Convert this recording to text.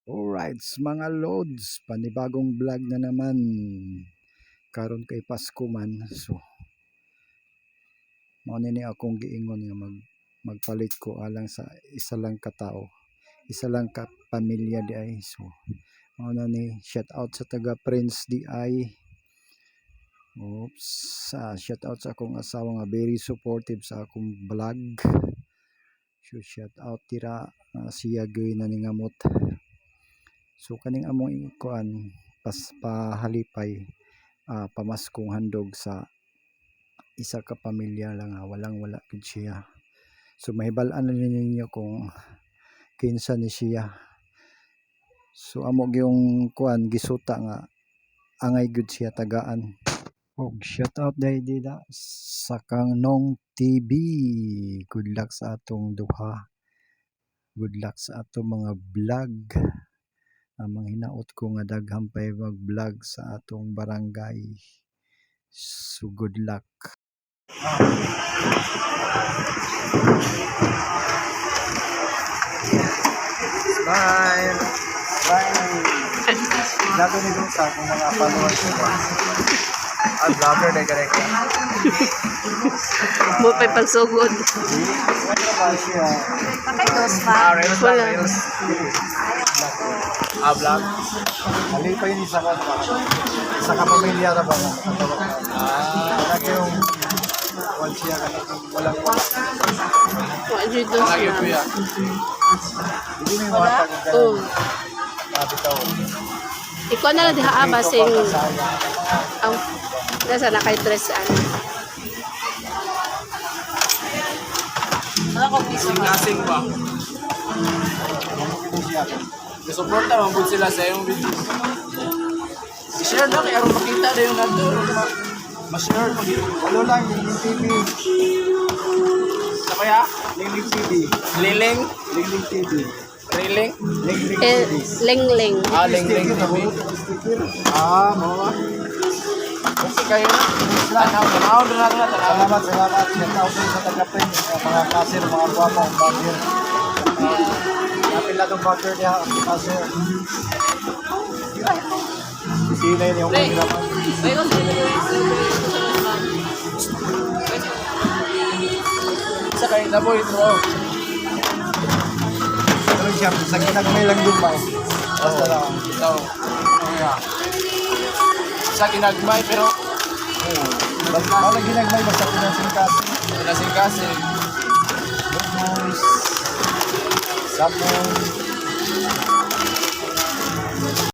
Alright mga loads, panibagong vlog na naman. Karon kay Pasko man, so mao nini akong giingon nga magpalit ko alang sa isa lang ka tao, isa lang ka pamilya di ay. So mao na ni, shout out sa taga Prince di ay. Oops, shout out sa akong asawa nga very supportive sa akong vlog. So shout out tira, siya gyud naningamot. So kaning among kuan pahalipay, pamaskong handog sa isa ka pamilya lang, wala gid siya. So mahibal-an na ninyo kung kinsa ni siya. So amo gyung kuan gisuta nga angay gud siya tagaan. Og shout out dida sa kang Nong TV. Good luck sa atong duha. Good luck sa atong mga vlog. Amang hinaot ko nga daghang pay mag-vlog sa atong barangay. So good luck. Smile. Smile. Lago ni dun sa akong mga followers ko. Ang vlogger na ganyan ka. Mo pa'y pagsugod. Ano ba siya? Reels pa. Reels. Vlog. Halipay ni sa kapamilya na ba? Lagi yung siya ka walang Wala doon lagi po yan. Hindi may mga Oh. bitaw. Ikaw na lang diha basing ang nasa nakay dress Kasing ba? Suporta mabud sila sa iyong video. I-share na kaya makita na yung nato. Ma-share. Walo lang, Lingling TV. Sa kaya? Lingling TV. Liling? Lingling TV. Riling? Lingling TV. Leng-leng. Liling TV. Mga. Kasi kayo na. Tanaw doon natin na. Salamat. Shout out sa taga-pin. Mga kasir, mga guwapo, bagger. Napil na itong bagger niya, kasir. Sila yun yung mahirapan. Sa kayo na boy, bro. Pero siya, sa ginagmay lang din ba? Basta lang. Ito. Sa kinagmay pero Bala ginagmay basta pinasingkasi. nasingkasi. Lubos. Sapon.